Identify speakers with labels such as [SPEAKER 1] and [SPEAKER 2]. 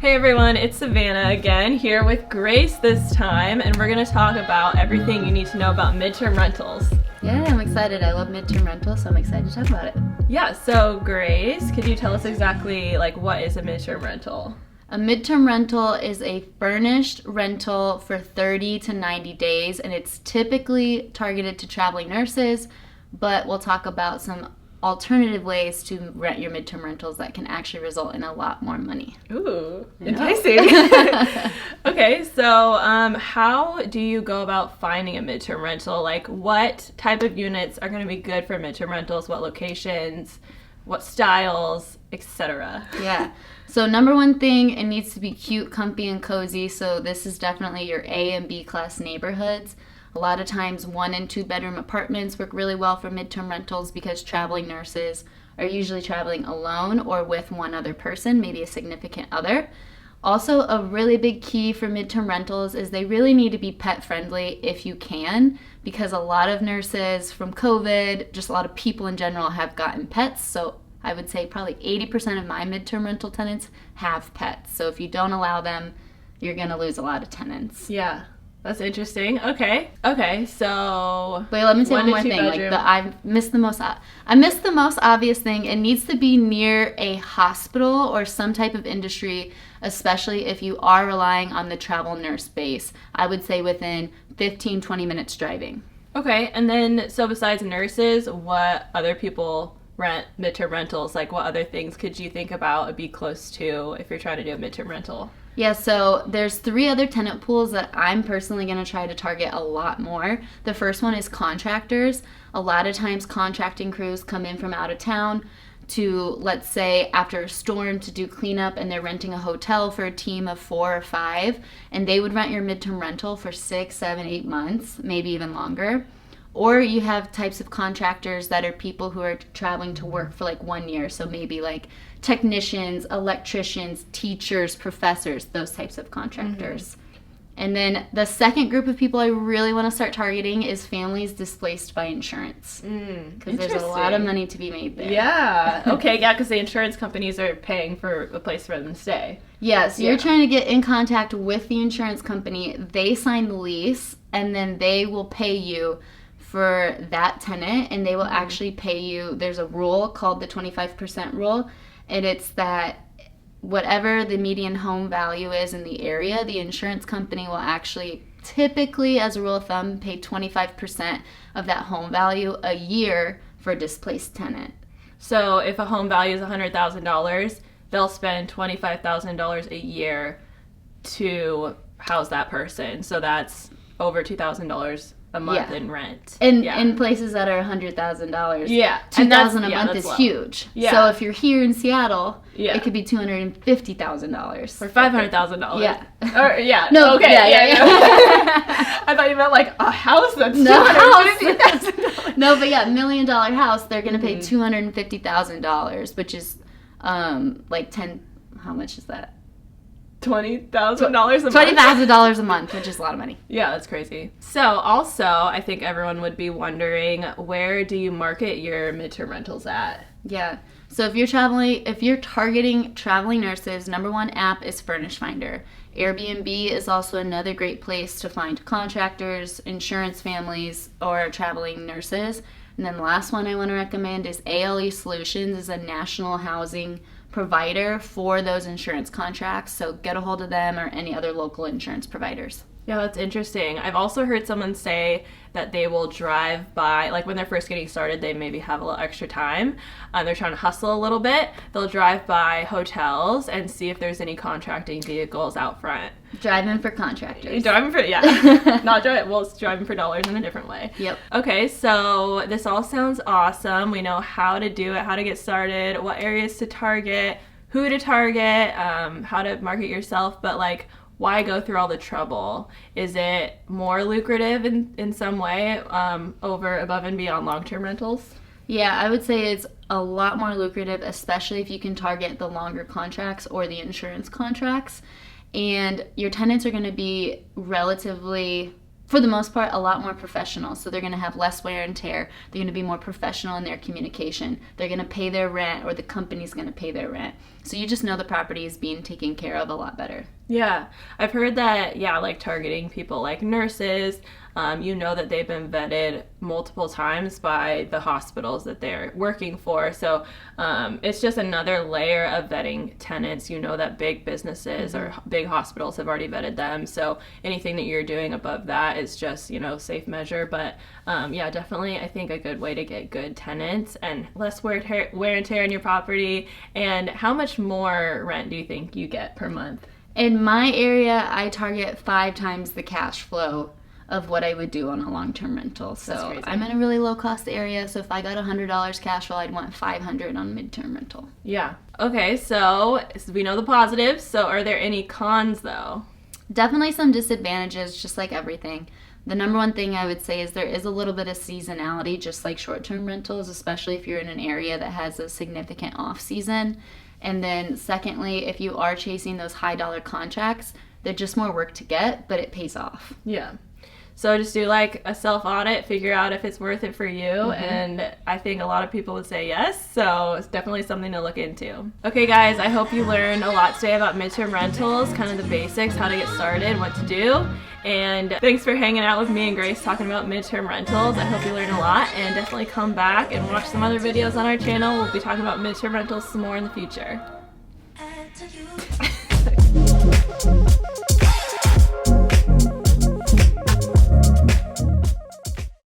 [SPEAKER 1] Hey everyone, it's Savannah again, here with Grace this time, and we're going to talk about everything you need to know about midterm rentals.
[SPEAKER 2] Yeah, I'm excited. I love midterm rentals, so I'm excited to talk about it.
[SPEAKER 1] Yeah, so Grace, could you tell us exactly what is a midterm rental?
[SPEAKER 2] A midterm rental is a furnished rental for 30 to 90 days, and it's typically targeted to traveling nurses, but we'll talk about some alternative ways to rent your midterm rentals that can actually result in a lot more money.
[SPEAKER 1] Ooh, enticing. Okay, so how do you go about finding a midterm rental? What type of units are going to be good for midterm rentals? What locations? What styles? Etc.
[SPEAKER 2] Yeah. So number one thing, it needs to be cute, comfy, and cozy. So this is definitely your A and B class neighborhoods. A lot of times 1 and 2 bedroom apartments work really well for midterm rentals because traveling nurses are usually traveling alone or with one other person, maybe a significant other. Also, a really big key for midterm rentals is they really need to be pet friendly if you can, because a lot of nurses from COVID, just a lot of people in general have gotten pets. So I would say probably 80% of my midterm rental tenants have pets. So if you don't allow them, you're going to lose a lot of tenants.
[SPEAKER 1] Yeah. That's interesting. Okay, so...
[SPEAKER 2] Wait, let me say one more thing. I missed the most obvious thing. It needs to be near a hospital or some type of industry, especially if you are relying on the travel nurse base. I would say within 15, 20 minutes driving.
[SPEAKER 1] Okay, and then, so besides nurses, what other people rent midterm rentals? What other things could you think about would be close to if you're trying to do a midterm rental?
[SPEAKER 2] Yeah, so there's 3 other tenant pools that I'm personally going to try to target a lot more. The first one is contractors. A lot of times contracting crews come in from out of town to, let's say, after a storm to do cleanup, and they're renting a hotel for a team of 4 or 5, and they would rent your midterm rental for 6, 7, 8 months, maybe even longer. Or you have types of contractors that are people who are traveling to work for 1 year. So maybe technicians, electricians, teachers, professors, those types of contractors. Mm-hmm. And then the second group of people I really want to start targeting is families displaced by insurance. Because there's a lot of money to be made there.
[SPEAKER 1] Yeah. Okay, yeah, because the insurance companies are paying for a place for them to stay.
[SPEAKER 2] Yeah, so you're trying to get in contact with the insurance company. They sign the lease, and then they will pay you for that tenant, and they will actually pay you. There's a rule called the 25% rule, and it's that whatever the median home value is in the area, the insurance company will actually typically, as a rule of thumb, pay 25% of that home value a year for a displaced tenant.
[SPEAKER 1] So if a home value is $100,000, they'll spend $25,000 a year to house that person. So that's over $2,000 a month in rent.
[SPEAKER 2] In places that are $100,000.
[SPEAKER 1] Yeah.
[SPEAKER 2] $2,000 a month is huge.
[SPEAKER 1] Yeah.
[SPEAKER 2] So if you're here in Seattle, it could be $250,000.
[SPEAKER 1] Or $500,000.
[SPEAKER 2] Yeah.
[SPEAKER 1] Or, yeah.
[SPEAKER 2] No,
[SPEAKER 1] okay.
[SPEAKER 2] Yeah.
[SPEAKER 1] I thought you meant a house that's
[SPEAKER 2] $250,000. No, but $1 million house, they're going to pay $250,000, which is how much is that?
[SPEAKER 1] $20,000 a month.
[SPEAKER 2] $20,000 a month, which is a lot of money.
[SPEAKER 1] Yeah, that's crazy. So also, I think everyone would be wondering, where do you market your midterm rentals at?
[SPEAKER 2] Yeah. So if you're targeting traveling nurses, number 1 app is Furnish Finder. Airbnb is also another great place to find contractors, insurance families, or traveling nurses. And then the last one I want to recommend is ALE Solutions, is a national housing provider for those insurance contracts. So get a hold of them or any other local insurance providers.
[SPEAKER 1] Yeah, that's interesting. I've also heard someone say that they will drive by, when they're first getting started, they maybe have a little extra time. They're trying to hustle a little bit. They'll drive by hotels and see if there's any contracting vehicles out front.
[SPEAKER 2] Driving for contractors.
[SPEAKER 1] Driving for, it's driving for dollars in a different way.
[SPEAKER 2] Yep.
[SPEAKER 1] Okay, so this all sounds awesome. We know how to do it, how to get started, what areas to target, who to target, how to market yourself, but why go through all the trouble? Is it more lucrative in some way above and beyond long-term rentals?
[SPEAKER 2] Yeah, I would say it's a lot more lucrative, especially if you can target the longer contracts or the insurance contracts. And your tenants are going to be relatively for the most part, a lot more professional. So they're going to have less wear and tear. They're going to be more professional in their communication. They're going to pay their rent, or the company's going to pay their rent. So you just know the property is being taken care of a lot better.
[SPEAKER 1] Yeah, I've heard that, yeah, like targeting people like nurses, you know that they've been vetted multiple times by the hospitals that they're working for. So it's just another layer of vetting tenants. You know that big businesses or big hospitals have already vetted them. So anything that you're doing above that is just, you know, safe measure. But yeah, definitely I think a good way to get good tenants and less wear and tear in your property. And how much more rent do you think you get per month?
[SPEAKER 2] In my area, I target 5 times the cash flow of what I would do on a long-term rental. So I'm in a really low-cost area, so if I got $100 cash flow, I'd want $500 on midterm rental.
[SPEAKER 1] Yeah. Okay, so we know the positives. So are there any cons, though?
[SPEAKER 2] Definitely some disadvantages, just like everything. The number one thing I would say is there is a little bit of seasonality, just like short-term rentals, especially if you're in an area that has a significant off-season. And then secondly, if you are chasing those high-dollar contracts, they're just more work to get, but it pays off.
[SPEAKER 1] Yeah. So just do like a self-audit, figure out if it's worth it for you, and I think a lot of people would say yes, so it's definitely something to look into. Okay guys, I hope you learned a lot today about midterm rentals, kind of the basics, how to get started, what to do, and thanks for hanging out with me and Grace talking about midterm rentals. I hope you learned a lot, and definitely come back and watch some other videos on our channel. We'll be talking about midterm rentals some more in the future.